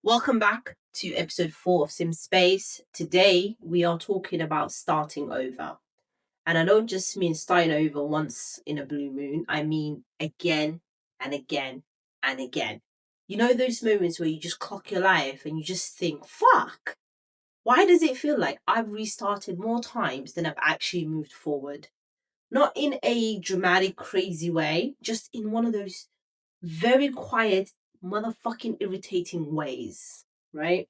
Welcome back to episode 4 of Simspace. Today we are talking about starting over. And I don't just mean starting over once in a blue moon, I mean again and again and again. You know those moments where you just clock your life and you just think, fuck, why does it feel like I've restarted more times than I've actually moved forward? Not in a dramatic, crazy way, just in one of those very quiet, motherfucking irritating ways, right?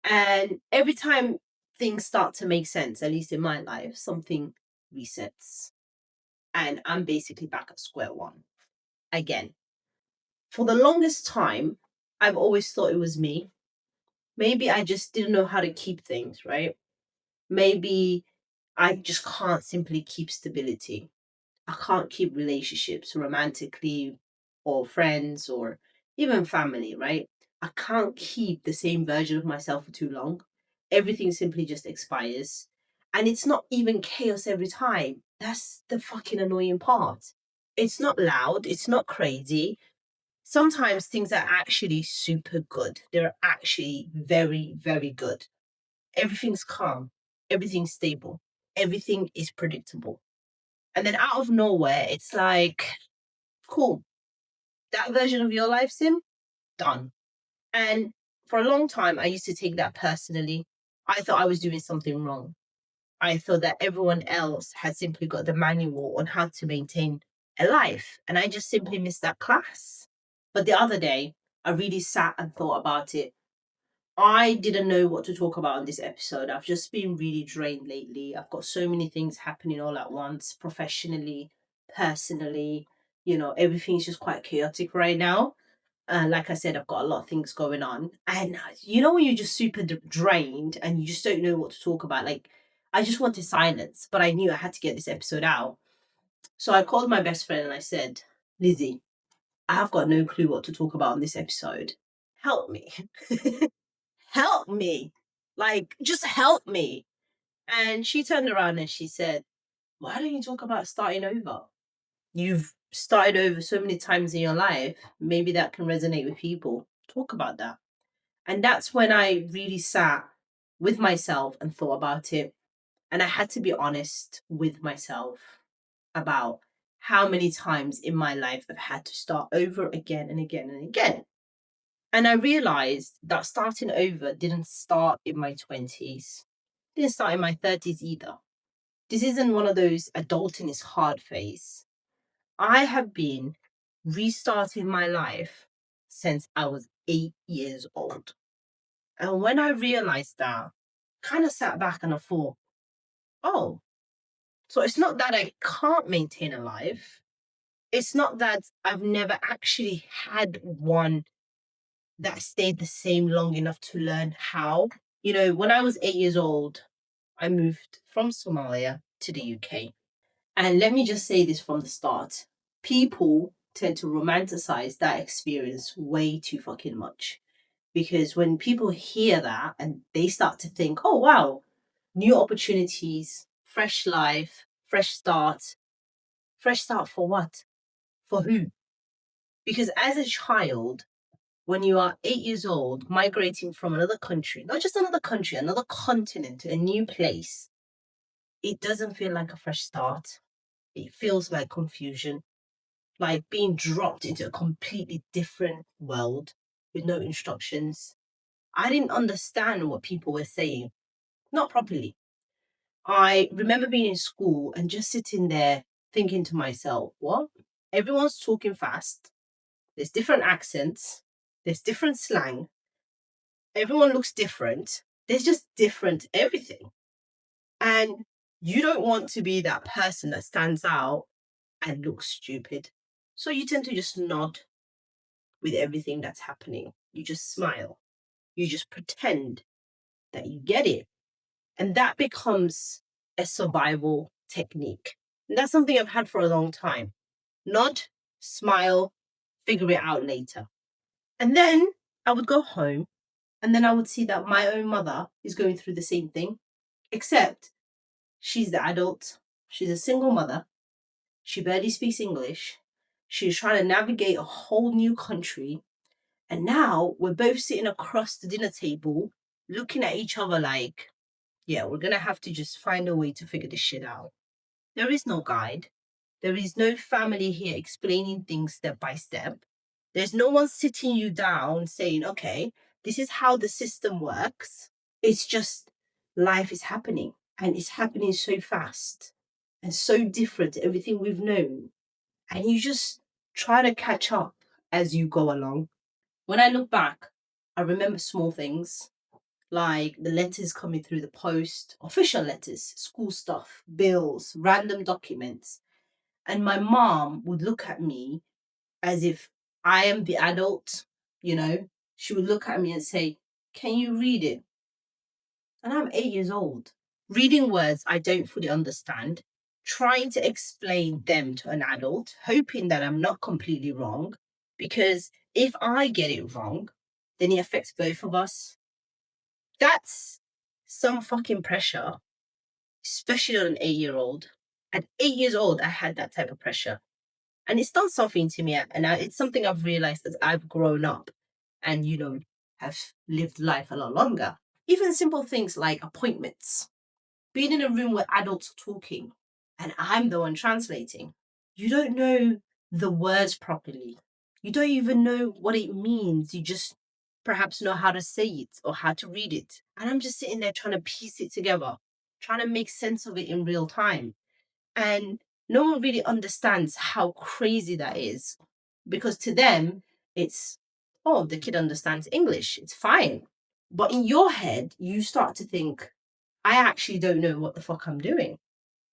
And every time things start to make sense, at least in my life, something resets. And I'm basically back at square one again. For the longest time, I've always thought it was me. Maybe I just didn't know how to keep things, right? Maybe I just can't simply keep stability. I can't keep relationships romantically or friends or even family, right? I can't keep the same version of myself for too long. Everything simply just expires. And it's not even chaos every time. That's the fucking annoying part. It's not loud, it's not crazy. Sometimes things are actually super good. They're actually very, very good. Everything's calm, everything's stable, everything is predictable. And then out of nowhere, it's like, cool, that version of your life, Sim, done. And for a long time, I used to take that personally. I thought I was doing something wrong. I thought that everyone else had simply got the manual on how to maintain a life. And I just simply missed that class. But the other day, I really sat and thought about it. I didn't know what to talk about in this episode. I've just been really drained lately. I've got so many things happening all at once, professionally, personally. Everything's just quite chaotic right now. Like I said, I've got a lot of things going on. And when you're just super drained and you just don't know what to talk about, like, I just wanted silence, but I knew I had to get this episode out. So I called my best friend and I said, Lizzie, I have got no clue what to talk about on this episode. Help me. Help me. Like, just help me. And she turned around and she said, why don't you talk about starting over? You've started over so many times in your life. Maybe that can resonate with people. Talk about that. And that's when I really sat with myself and thought about it. And I had to be honest with myself about how many times in my life I've had to start over again and again and again. And I realized that starting over didn't start in my 20s, didn't start in my 30s either. This isn't one of those adulting is hard phase. I have been restarting my life since I was 8 years old. And when I realized that, kind of sat back and I thought, oh, so it's not that I can't maintain a life. It's not that I've never actually had one that stayed the same long enough to learn how. When I was 8 years old, I moved from Somalia to the UK. And let me just say this from the start, people tend to romanticize that experience way too fucking much. Because when people hear that and they start to think, oh, wow, new opportunities, fresh life, fresh start for what? For who? Because as a child, when you are 8 years old, migrating from another country, not just another country, another continent, to a new place, it doesn't feel like a fresh start. It feels like confusion, like being dropped into a completely different world with no instructions. I didn't understand what people were saying, not properly. I remember being in school and just sitting there thinking to myself, what? Everyone's talking fast. There's different accents. There's different slang. Everyone looks different. There's just different everything. And you don't want to be that person that stands out and looks stupid. So you tend to just nod with everything that's happening. You just smile. You just pretend that you get it. And that becomes a survival technique. And that's something I've had for a long time. Nod, smile, figure it out later. And then I would go home and then I would see that my own mother is going through the same thing, except she's the adult. She's a single mother. She barely speaks English. She's trying to navigate a whole new country. And now we're both sitting across the dinner table, looking at each other like, yeah, we're going to have to just find a way to figure this shit out. There is no guide. There is no family here explaining things step by step. There's no one sitting you down saying, okay, this is how the system works. It's just life is happening, and it's happening so fast and so different to everything we've known. And you just try to catch up as you go along. When I look back, I remember small things like the letters coming through the post, official letters, school stuff, bills, random documents. And my mom would look at me as if I am the adult, you know. She would look at me and say, "Can you read it?" And I'm 8 years old, reading words I don't fully understand, trying to explain them to an adult, hoping that I'm not completely wrong. Because if I get it wrong, then it affects both of us. That's some fucking pressure, especially on an 8 year old. At 8 years old, I had that type of pressure. And it's done something to me. And it's something I've realized as I've grown up and, have lived life a lot longer. Even simple things like appointments, being in a room where adults are talking and I'm the one translating. You don't know the words properly. You don't even know what it means. You just perhaps know how to say it or how to read it. And I'm just sitting there trying to piece it together, trying to make sense of it in real time. And no one really understands how crazy that is because to them, it's, oh, the kid understands English. It's fine. But in your head, you start to think, I actually don't know what the fuck I'm doing.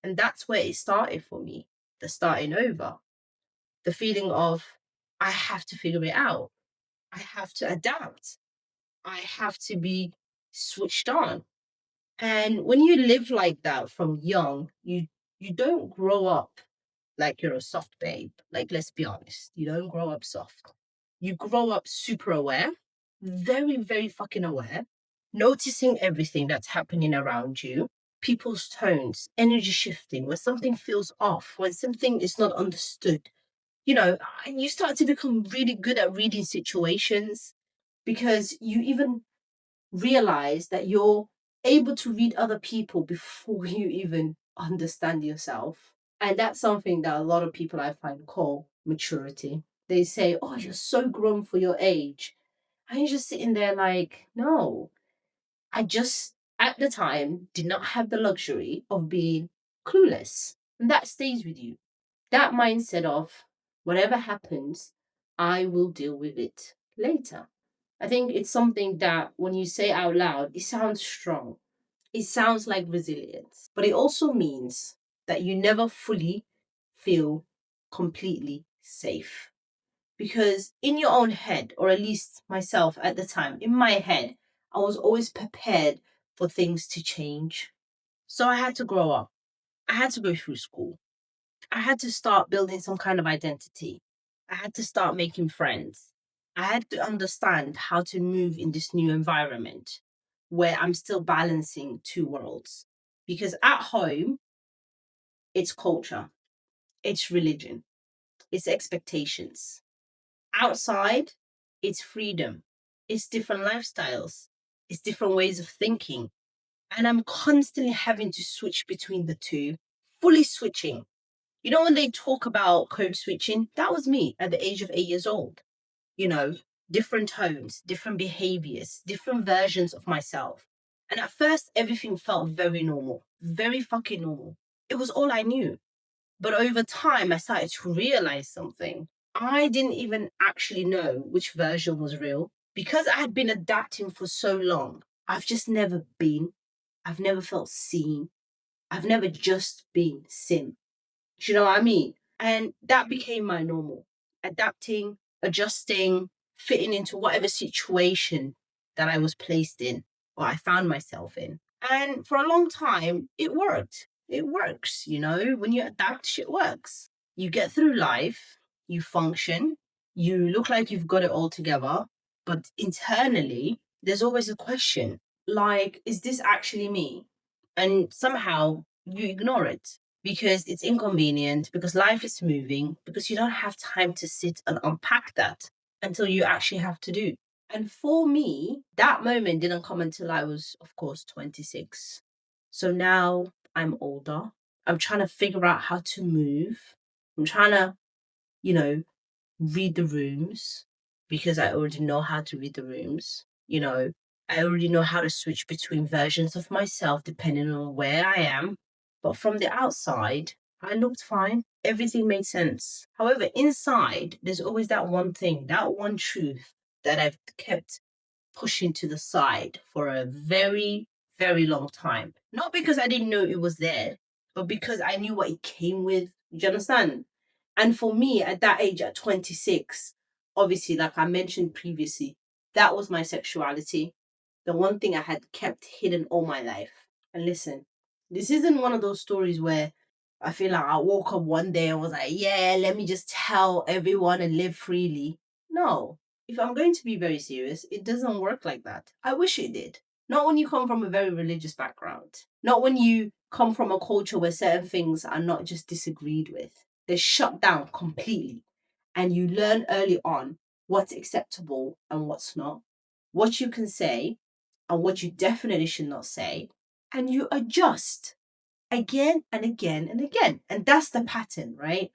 And that's where it started for me, the starting over, the feeling of, I have to figure it out. I have to adapt. I have to be switched on. And when you live like that from young, you don't grow up like you're a soft babe. Like, let's be honest, you don't grow up soft. You grow up super aware, very, very fucking aware, noticing everything that's happening around you, people's tones, energy shifting, when something feels off, when something is not understood. And you start to become really good at reading situations because you even realize that you're able to read other people before you even understand yourself. And that's something that a lot of people I find call maturity. They say, "Oh, you're so grown for your age." And you're just sitting there like, no, I just at the time did not have the luxury of being clueless. And that stays with you. That mindset of whatever happens, I will deal with it later. I think it's something that when you say out loud, it sounds strong. It sounds like resilience, but it also means that you never fully feel completely safe. Because in your own head, or at least myself at the time, in my head, I was always prepared for things to change. So I had to grow up. I had to go through school. I had to start building some kind of identity. I had to start making friends. I had to understand how to move in this new environment where I'm still balancing two worlds. Because at home, it's culture, it's religion, it's expectations. Outside, it's freedom, it's different lifestyles, it's different ways of thinking. And I'm constantly having to switch between the two, fully switching. When they talk about code switching, that was me at the age of 8 years old. You know, different tones, different behaviors, different versions of myself. And at first, everything felt very normal, very fucking normal. It was all I knew. But over time, I started to realize something. I didn't even actually know which version was real because I had been adapting for so long. I've just never been, I've never felt seen, I've never just been Sim. Do you know what I mean? And that became my normal. Adapting, adjusting, fitting into whatever situation that I was placed in or I found myself in. And for a long time, it worked. It works, when you adapt, shit works. You get through life, you function, you look like you've got it all together, but internally, there's always a question like, is this actually me? And somehow you ignore it because it's inconvenient, because life is moving, because you don't have time to sit and unpack that. until you actually have to do. And for me, that moment didn't come until I was, of course, 26. So now I'm older. I'm trying to figure out how to move. I'm trying to, you know, read the rooms because I already know how to read the rooms. I already know how to switch between versions of myself depending on where I am. But from the outside, I looked fine. Everything made sense. However, inside, there's always that one thing, that one truth that I've kept pushing to the side for a very, very long time. Not because I didn't know it was there, but because I knew what it came with. Do you understand? And for me, at that age, at 26, obviously, like I mentioned previously, that was my sexuality. The one thing I had kept hidden all my life. And listen, this isn't one of those stories where I feel like I woke up one day and was like, yeah, let me just tell everyone and live freely. No, if I'm going to be very serious, it doesn't work like that. I wish it did. Not when you come from a very religious background. Not when you come from a culture where certain things are not just disagreed with. They're shut down completely. And you learn early on what's acceptable and what's not, what you can say and what you definitely should not say. And you adjust again and again and again. And that's the pattern, right?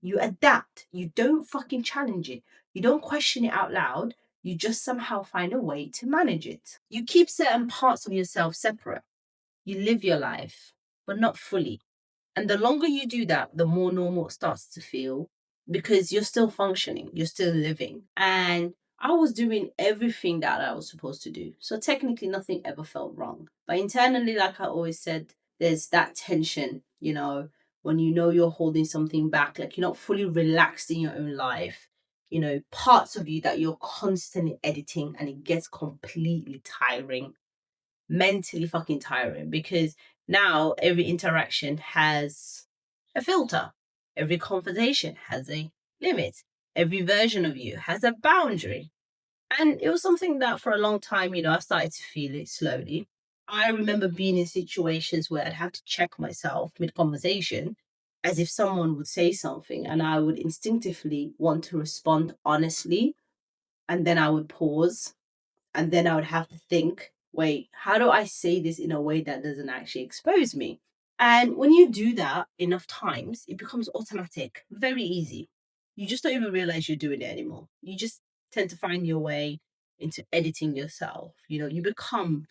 You adapt. You don't fucking challenge it. You don't question it out loud. You just somehow find a way to manage it. You keep certain parts of yourself separate. You live your life, but not fully. And the longer you do that, the more normal it starts to feel because you're still functioning, you're still living. And I was doing everything that I was supposed to do. So technically, nothing ever felt wrong. But internally, like I always said, there's that tension, when you know you're holding something back, like you're not fully relaxed in your own life. Parts of you that you're constantly editing and it gets completely tiring, mentally fucking tiring because now every interaction has a filter. Every conversation has a limit. Every version of you has a boundary. And it was something that for a long time, I started to feel it slowly. I remember being in situations where I'd have to check myself mid conversation as if someone would say something and I would instinctively want to respond honestly. And then I would pause and then I would have to think, wait, how do I say this in a way that doesn't actually expose me? And when you do that enough times, it becomes automatic, very easy. You just don't even realize you're doing it anymore. You just tend to find your way into editing yourself. You become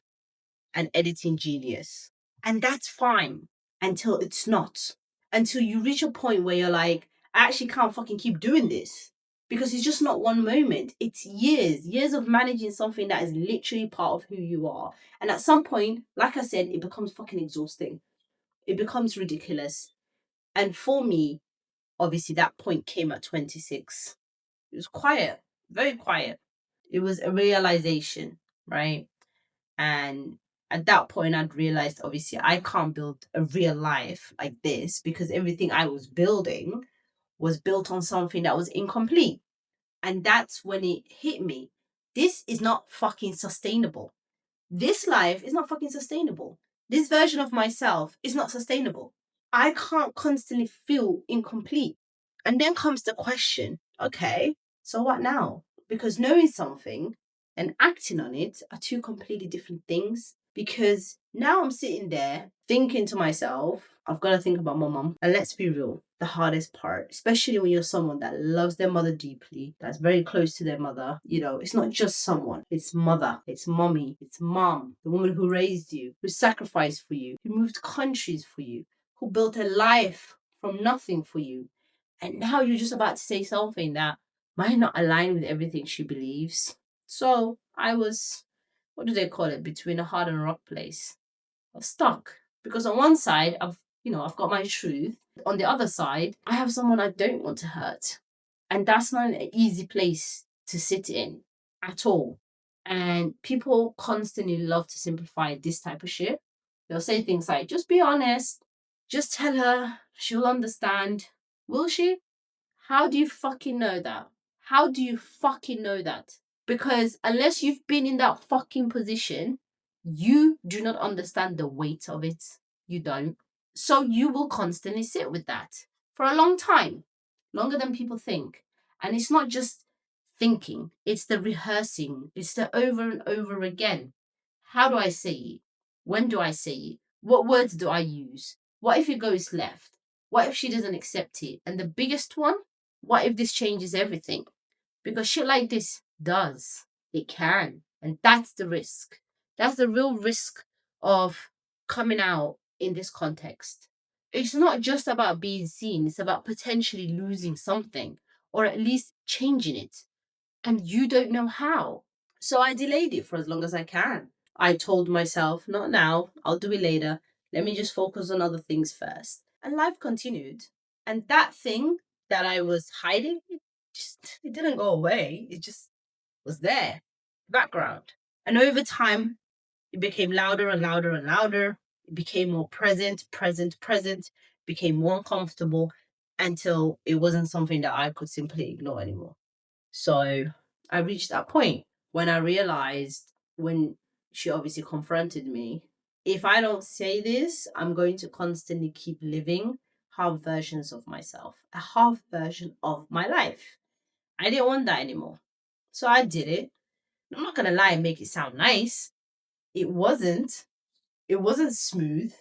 an editing genius. And that's fine until it's not. Until you reach a point where you're like, I actually can't fucking keep doing this. Because it's just not one moment. It's years of managing something that is literally part of who you are. And at some point, like I said, it becomes fucking exhausting. It becomes ridiculous. And for me, obviously, that point came at 26. It was quiet, very quiet. It was a realization, right? And at that point, I'd realized obviously I can't build a real life like this because everything I was building was built on something that was incomplete. And that's when it hit me. This is not fucking sustainable. This life is not fucking sustainable. This version of myself is not sustainable. I can't constantly feel incomplete. And then comes the question, okay, so what now? Because knowing something and acting on it are two completely different things. Because now I'm sitting there thinking to myself, I've got to think about my mum. And let's be real, the hardest part, especially when you're someone that loves their mother deeply, that's very close to their mother, it's not just someone, it's mother, it's mommy, it's mom, the woman who raised you, who sacrificed for you, who moved countries for you, who built a life from nothing for you. And now you're just about to say something that might not align with everything she believes. So I was, what do they call it, between a hard and a rock place. I was stuck. Because on one side, I've got my truth. On the other side, I have someone I don't want to hurt. And that's not an easy place to sit in at all. And people constantly love to simplify this type of shit. They'll say things like, just be honest, just tell her, she'll understand. Will she? How do you fucking know that? How do you fucking know that? Because unless you've been in that fucking position, you do not understand the weight of it. You don't. So you will constantly sit with that for a long time, longer than people think. And it's not just thinking, it's the rehearsing, it's the over and over again. How do I say it? When do I say it? What words do I use? What if it goes left? What if she doesn't accept it? And the biggest one, what if this changes everything? Because shit like this does. It can. And that's the risk. That's the real risk of coming out in this context. It's not just about being seen, it's about potentially losing something or at least changing it. And you don't know how. So I delayed it for as long as I can. I told myself, not now, I'll do it later. Let me just focus on other things first. And life continued. And that thing that I was hiding, it didn't go away. It just was there, background. And over time, it became louder and louder and louder. It became more present, became more uncomfortable until it wasn't something that I could simply ignore anymore. So I reached that point when I realized, when she obviously confronted me, if I don't say this, I'm going to constantly keep living half versions of myself, a half version of my life. I didn't want that anymore. So I did it. I'm not going to lie and make it sound nice. It wasn't. It wasn't smooth.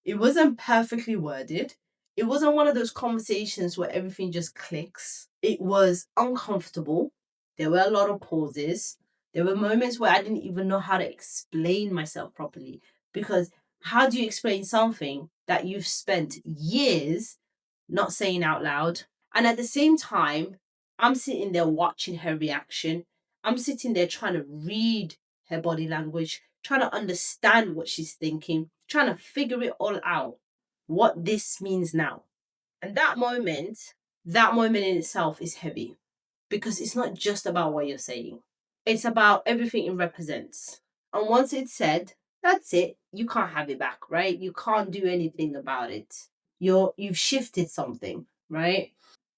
It wasn't perfectly worded. It wasn't one of those conversations where everything just clicks. It was uncomfortable. There were a lot of pauses. There were moments where I didn't even know how to explain myself properly. Because how do you explain something that you've spent years not saying out loud? And at the same time, I'm sitting there watching her reaction. I'm sitting there trying to read her body language, trying to understand what she's thinking, trying to figure it all out, what this means now. And that moment in itself is heavy because it's not just about what you're saying, it's about everything it represents. And once it's said, that's it. You can't have it back, right? You can't do anything about it. You've shifted something, right?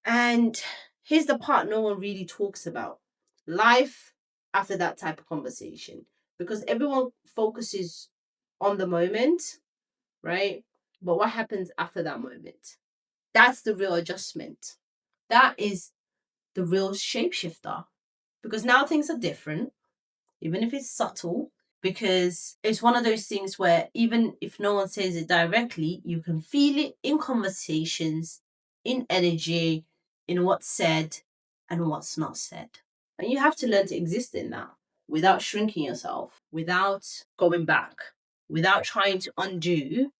And here's the part no one really talks about: life after that type of conversation. Because everyone focuses on the moment, right? But what happens after that moment? That's the real adjustment. That is the real shapeshifter. Because now things are different, even if it's subtle, because it's one of those things where even if no one says it directly, you can feel it in conversations, in energy, in what's said and what's not said. And you have to learn to exist in that without shrinking yourself, without going back, without trying to undo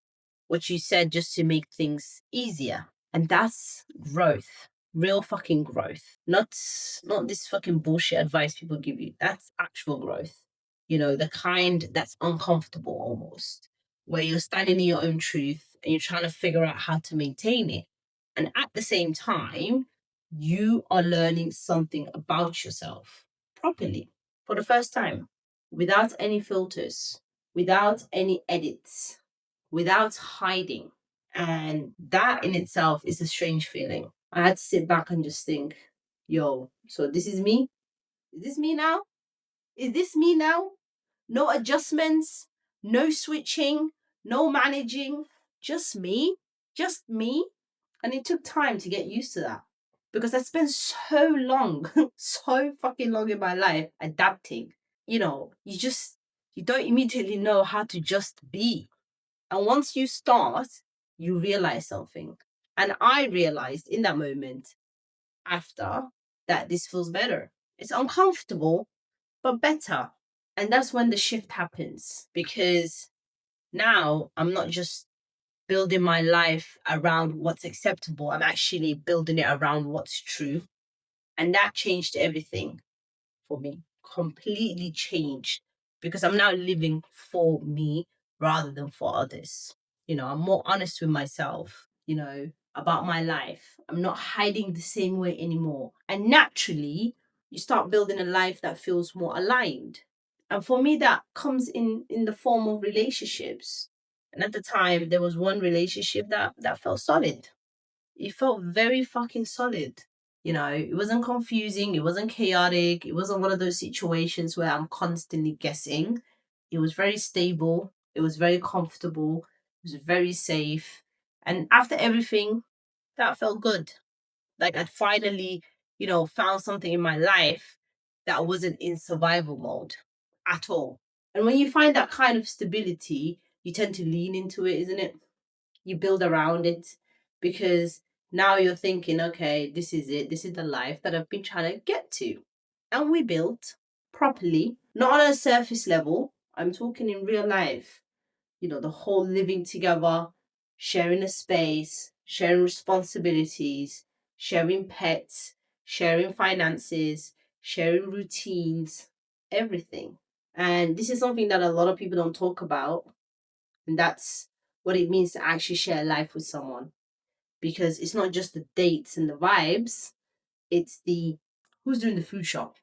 what you said just to make things easier. And that's growth. Real fucking growth. Not this fucking bullshit advice people give you. That's actual growth. You know, the kind that's uncomfortable almost, where you're standing in your own truth and you're trying to figure out how to maintain it. And at the same time, you are learning something about yourself properly for the first time, without any filters, without any edits, without hiding. And that in itself is a strange feeling. I had to sit back and just think, yo, so this is me? Is this me now? Is this me now? No adjustments, no switching, no managing, just me, just me. And it took time to get used to that because I spent so long, so fucking long in my life adapting. You know, you don't immediately know how to just be. And once you start, you realize something. And I realized in that moment after that this feels better. It's uncomfortable, but better. And that's when the shift happens because now I'm not just building my life around what's acceptable, I'm actually building it around what's true. And that changed everything for me, completely changed because I'm now living for me rather than for others. You know, I'm more honest with myself, you know, about my life. I'm not hiding the same way anymore. And naturally, you start building a life that feels more aligned. And for me, that comes in the form of relationships. And at the time, there was one relationship that felt solid. It felt very fucking solid. You know, it wasn't confusing, it wasn't chaotic, it wasn't one of those situations where I'm constantly guessing. It was very stable, it was very comfortable, it was very safe. And after everything, that felt good. Like I'd finally, you know, found something in my life that wasn't in survival mode at all. And when you find that kind of stability, you tend to lean into it, isn't it? You build around it because now you're thinking, okay, this is it. This is the life that I've been trying to get to. And we built properly, not on a surface level. I'm talking in real life. The whole living together, sharing a space, sharing responsibilities, sharing pets, sharing finances, sharing routines, everything. And this is something that a lot of people don't talk about. And that's what it means to actually share life with someone. Because it's not just the dates and the vibes, it's the who's doing the food shop,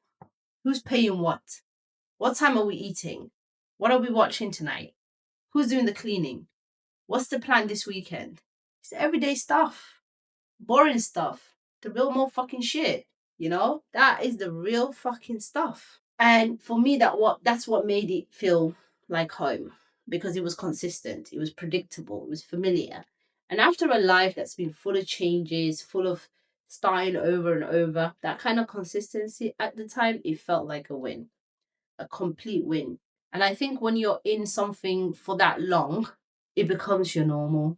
who's paying what time are we eating, what are we watching tonight, who's doing the cleaning, what's the plan this weekend. It's the everyday stuff, boring stuff, the real motherfucking shit. That is the real fucking stuff. And for me, that's what made it feel like home, because it was consistent, it was predictable, it was familiar. And after a life that's been full of changes, full of starting over and over, that kind of consistency at the time, it felt like a win, a complete win. And I think when you're in something for that long, it becomes your normal.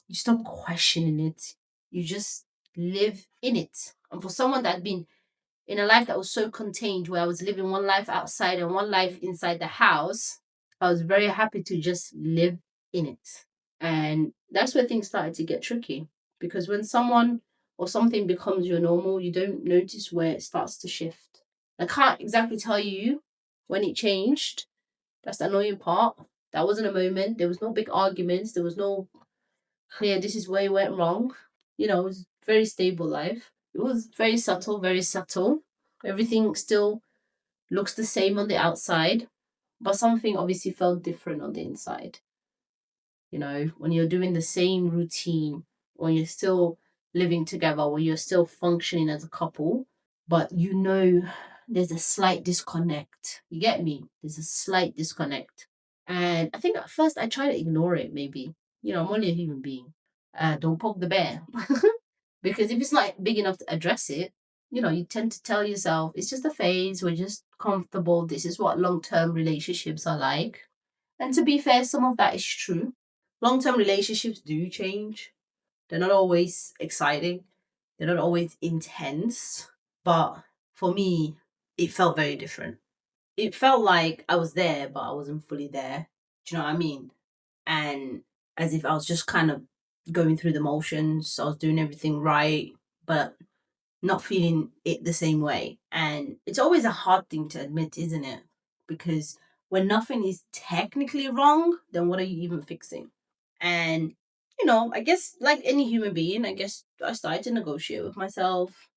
You stop questioning it. You just live in it. And for someone that had been in a life that was so contained, where I was living one life outside and one life inside the house, I was very happy to just live in it. And that's where things started to get tricky. Because when someone or something becomes your normal, you don't notice where it starts to shift. I can't exactly tell you when it changed. That's the annoying part. That wasn't a moment. There was no big arguments. There was no clear, this is where you went wrong. It was very stable life. It was very subtle, very subtle. Everything still looks the same on the outside, but something obviously felt different on the inside. When you're doing the same routine, when you're still living together, when you're still functioning as a couple, but there's a slight disconnect. You get me? There's a slight disconnect. And I think at first I tried to ignore it, maybe. I'm only a human being. Don't poke the bear. Because if it's not big enough to address it, you tend to tell yourself, it's just a phase, we're just comfortable. This is what long term relationships are like. And to be fair, some of that is true. Long term relationships do change. They're not always exciting, they're not always intense. But for me, it felt very different. It felt like I was there, but I wasn't fully there. Do you know what I mean? And as if I was just kind of going through the motions. I was doing everything right, but not feeling it the same way. And it's always a hard thing to admit, isn't it? Because when nothing is technically wrong, then what are you even fixing? And, I guess like any human being, I guess I started to negotiate with myself.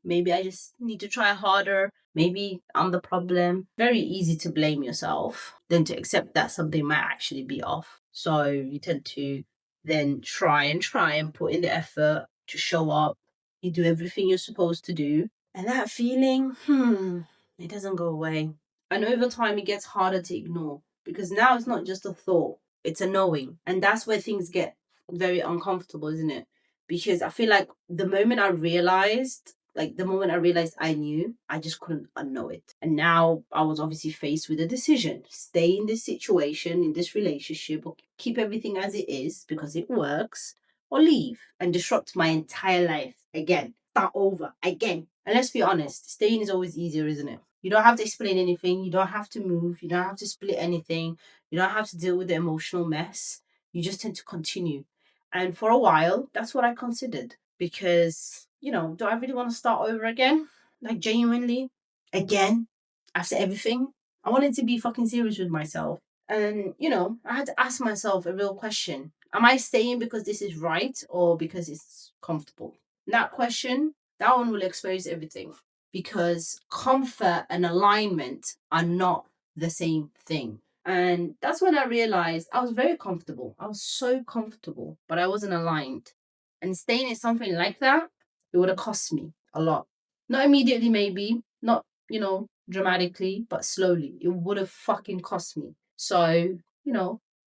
Maybe I just need to try harder. Maybe I'm the problem. Very easy to blame yourself than to accept that something might actually be off. So you tend to then try and put in the effort to show up. You do everything you're supposed to do. And that feeling, it doesn't go away. And over time, it gets harder to ignore because now it's not just a thought, it's a knowing. And that's where things get very uncomfortable, isn't it? Because I feel like the moment I realized I knew, I just couldn't unknow it. And now I was obviously faced with a decision: stay in this situation, in this relationship, or keep everything as it is because it works, or leave and disrupt my entire life again. Start over again. And let's be honest, staying is always easier, isn't it? You don't have to explain anything. You don't have to move. You don't have to split anything. You don't have to deal with the emotional mess. You just tend to continue. And for a while, that's what I considered because, do I really want to start over again? Like, genuinely? Again? After everything? I wanted to be fucking serious with myself. And, I had to ask myself a real question. Am I staying because this is right or because it's comfortable? That question, that one will expose everything because comfort and alignment are not the same thing. And that's when I realized I was very comfortable. I was so comfortable, but I wasn't aligned. And staying in something like that, it would have cost me a lot. Not immediately, maybe, not, dramatically, but slowly. It would have fucking cost me. So,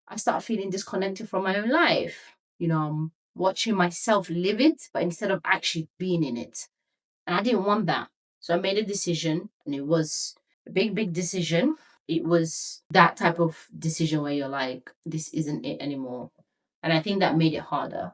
I started feeling disconnected from my own life. I'm watching myself live it, but instead of actually being in it. And I didn't want that. So I made a decision, and it was a big, big decision. It was that type of decision where you're like, this isn't it anymore. And I think that made it harder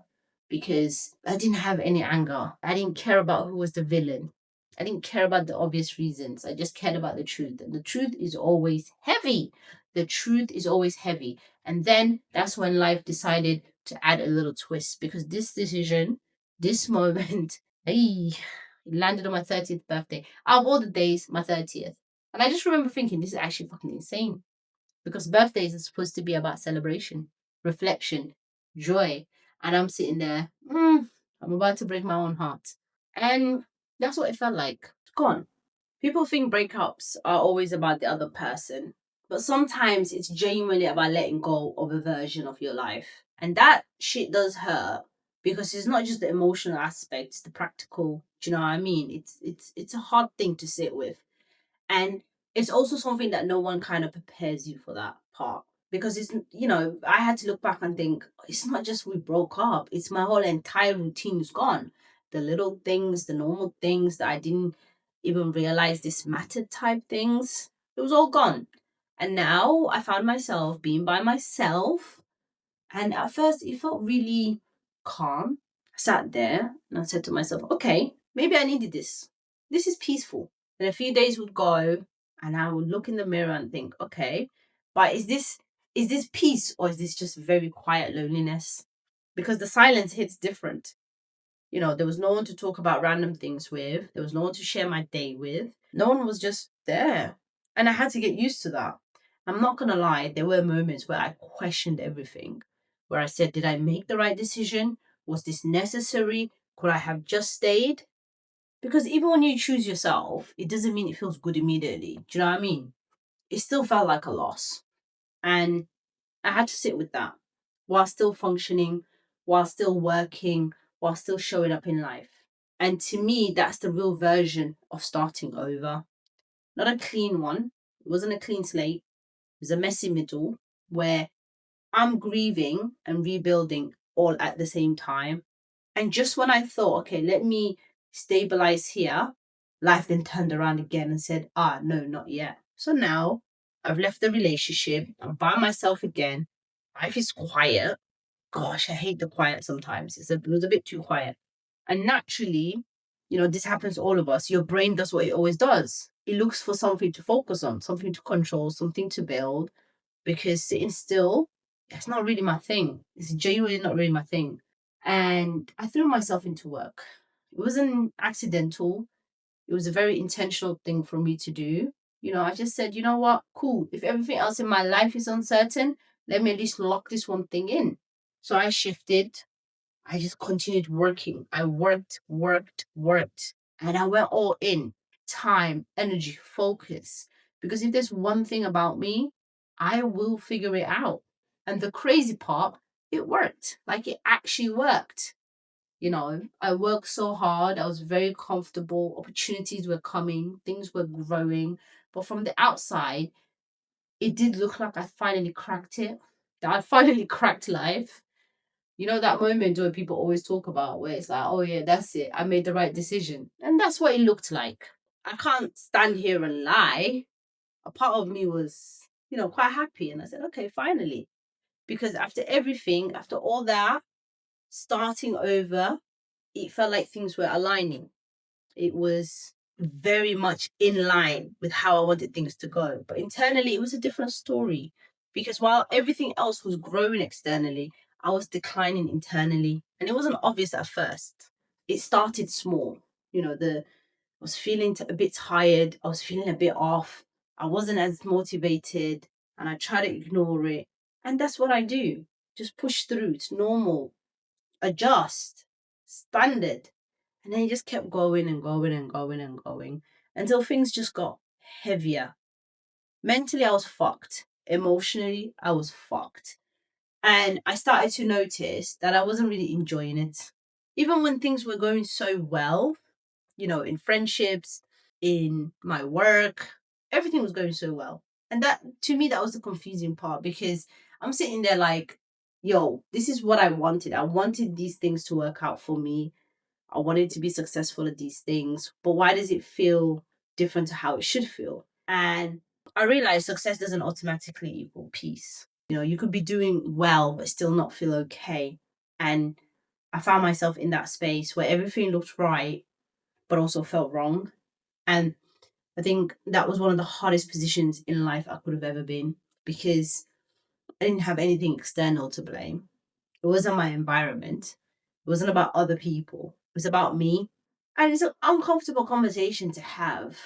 because I didn't have any anger. I didn't care about who was the villain. I didn't care about the obvious reasons. I just cared about the truth. And the truth is always heavy. The truth is always heavy. And then that's when life decided to add a little twist because this decision, this moment, hey, it landed on my 30th birthday. Out of all the days, my 30th. And I just remember thinking, this is actually fucking insane because birthdays are supposed to be about celebration, reflection, joy. And I'm sitting there, I'm about to break my own heart. And that's what it felt like. Go on. People think breakups are always about the other person, but sometimes it's genuinely about letting go of a version of your life. And that shit does hurt because it's not just the emotional aspect, it's the practical. Do you know what I mean? It's a hard thing to sit with. And it's also something that no one kind of prepares you for that part. Because I had to look back and think, it's not just we broke up, it's my whole entire routine is gone. The little things, the normal things that I didn't even realize this mattered type things, it was all gone. And now I found myself being by myself. And at first, it felt really calm. I sat there and I said to myself, okay, maybe I needed this. This is peaceful. And a few days would go and I would look in the mirror and think, okay, but is this peace or is this just very quiet loneliness? Because the silence hits different. There was no one to talk about random things with. There was no one to share my day with. No one was just there. And I had to get used to that. I'm not going to lie, there were moments where I questioned everything, where I said, did I make the right decision? Was this necessary? Could I have just stayed? Because even when you choose yourself, it doesn't mean it feels good immediately. Do you know what I mean? It still felt like a loss. And I had to sit with that while still functioning, while still working, while still showing up in life. And to me, that's the real version of starting over. Not a clean one. It wasn't a clean slate. It was a messy middle where I'm grieving and rebuilding all at the same time. And just when I thought, okay, let me stabilize here, life then turned around again and said, no, not yet. So now I've left the relationship. I'm by myself again. Life is quiet. Gosh, I hate the quiet sometimes. It was a bit too quiet. And naturally, this happens to all of us. Your brain does what it always does. It looks for something to focus on, something to control, something to build, because sitting still, that's not really my thing. It's genuinely not really my thing. And I threw myself into work. It wasn't accidental. It was a very intentional thing for me to do. I just said, you know what? Cool. If everything else in my life is uncertain, let me at least lock this one thing in. So I shifted. I just continued working. I worked, worked, worked. And I went all in time, energy, focus. Because if there's one thing about me, I will figure it out. And the crazy part, it worked. Like it actually worked. I worked so hard. I was very comfortable. Opportunities were coming, things were growing. But from the outside, it did look like I finally cracked it. That I finally cracked life. That moment where people always talk about where it's like, oh yeah, that's it. I made the right decision. And that's what it looked like. I can't stand here and lie. A part of me was, quite happy. And I said, okay, finally. Because after everything, after all that, starting over, it felt like things were aligning. It was very much in line with how I wanted things to go. But internally, it was a different story because while everything else was growing externally, I was declining internally. And it wasn't obvious at first. It started small. I was feeling a bit tired. I was feeling a bit off. I wasn't as motivated and I tried to ignore it. And that's what I do. Just push through. It's normal. Adjust. Standard. And then it just kept going and going and going and going until things just got heavier. Mentally, I was fucked. Emotionally, I was fucked. And I started to notice that I wasn't really enjoying it. Even when things were going so well, in friendships, in my work, everything was going so well. And that, to me, that was the confusing part because I'm sitting there like, yo, this is what I wanted. I wanted these things to work out for me. I wanted to be successful at these things, but why does it feel different to how it should feel? And I realized success doesn't automatically equal peace. You could be doing well, but still not feel okay. And I found myself in that space where everything looked right, but also felt wrong. And I think that was one of the hardest positions in life I could have ever been, because I didn't have anything external to blame. It wasn't my environment. It wasn't about other people. It was about me. And it's an uncomfortable conversation to have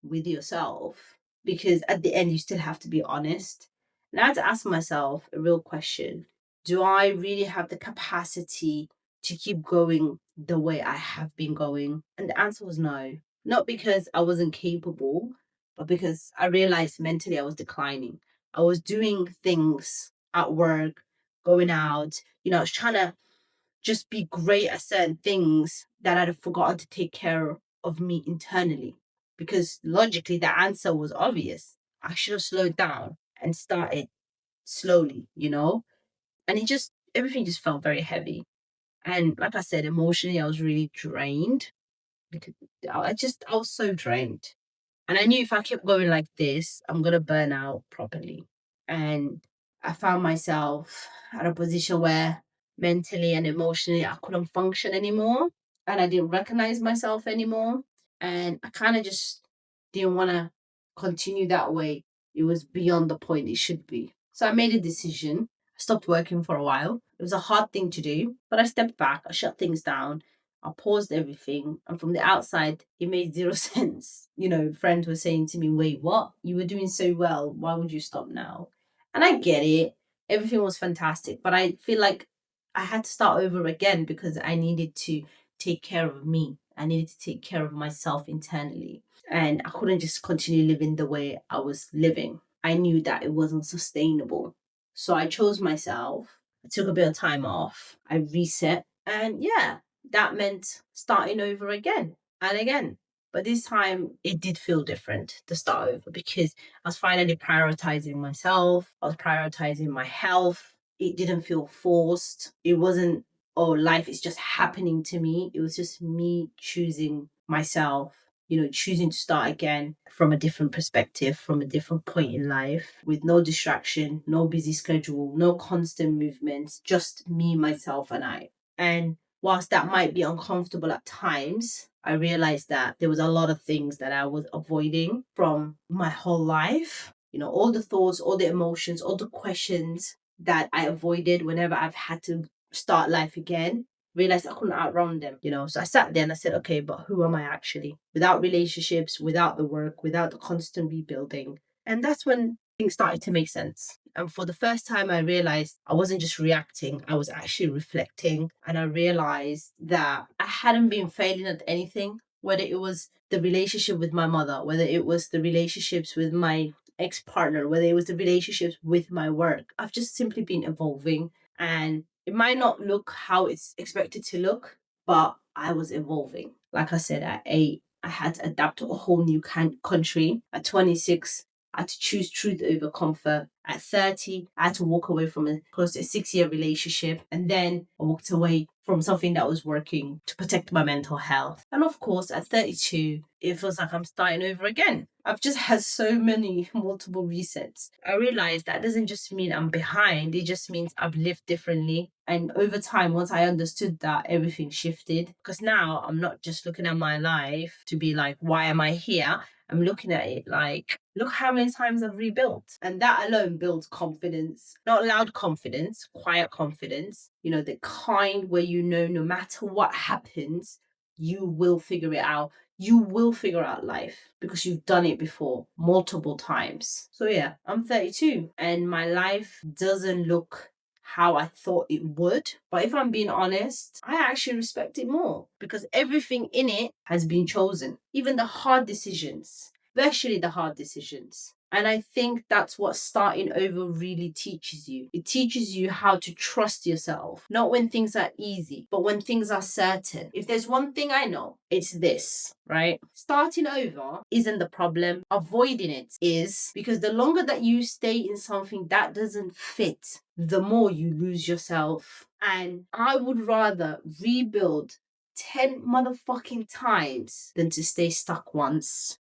with yourself, because at the end, you still have to be honest. And I had to ask myself a real question. Do I really have the capacity to keep going the way I have been going? And the answer was no. Not because I wasn't capable, but because I realized mentally I was declining. I was doing things at work, going out, I was trying to just be great at certain things that I'd have forgotten to take care of me internally. Because logically, the answer was obvious. I should have slowed down and started slowly. And everything just felt very heavy. And like I said, emotionally, I was really drained, because I was so drained. And I knew if I kept going like this, I'm going to burn out properly. And I found myself at a position where mentally and emotionally I couldn't function anymore. And I didn't recognize myself anymore. And I kind of just didn't want to continue that way. It was beyond the point it should be. So I made a decision. I stopped working for a while. It was a hard thing to do, but I stepped back, I shut things down, I paused everything. And from the outside, it made zero sense. Friends were saying to me, wait, what? You were doing so well. Why would you stop now? And I get it. Everything was fantastic. But I feel like I had to start over again, because I needed to take care of me. I needed to take care of myself internally. And I couldn't just continue living the way I was living. I knew that it wasn't sustainable. So I chose myself. I took a bit of time off. I reset. And yeah, that meant starting over again and again. But this time it did feel different to start over, because I was finally prioritizing myself. I was prioritizing my health. It didn't feel forced. It wasn't, oh, life is just happening to me. It was just me choosing myself, choosing to start again from a different perspective, from a different point in life, with no distraction, no busy schedule, no constant movements, just me, myself, and I. And whilst that might be uncomfortable at times, I realized that there was a lot of things that I was avoiding from my whole life. All the thoughts, all the emotions, all the questions that I avoided whenever I've had to start life again. Realized I couldn't outrun them. So I sat there and I said, okay, but who am I actually? Without relationships, without the work, without the constant rebuilding. And that's when things started to make sense. And for the first time, I realized I wasn't just reacting, I was actually reflecting. And I realized that I hadn't been failing at anything, whether it was the relationship with my mother, whether it was the relationships with my ex partner, whether it was the relationships with my work. I've just simply been evolving. And it might not look how it's expected to look, but I was evolving. Like I said, at 8, I had to adapt to a whole new country. At 26, I had to choose truth over comfort. At 30, I had to walk away from a close to a 6-year relationship. And then I walked away from something that was working to protect my mental health. And of course, at 32, it feels like I'm starting over again. I've just had so many multiple resets. I realized that doesn't just mean I'm behind, it just means I've lived differently. And over time, once I understood that, everything shifted. Because now I'm not just looking at my life to be like, why am I here? I'm looking at it like, look how many times I've rebuilt. And that alone builds confidence. Not loud confidence, quiet confidence. The kind where no matter what happens, you will figure it out. You will figure out life because you've done it before multiple times. So yeah, I'm 32 and my life doesn't look how I thought it would. But if I'm being honest, I actually respect it more because everything in it has been chosen, even the hard decisions, especially the hard decisions. And I think that's what starting over really teaches you. It teaches you how to trust yourself, not when things are easy, but when things are certain. If there's one thing I know, it's this, right? Starting over isn't the problem. Avoiding it is, because the longer that you stay in something that doesn't fit, the more you lose yourself. And I would rather rebuild 10 motherfucking times than to stay stuck once.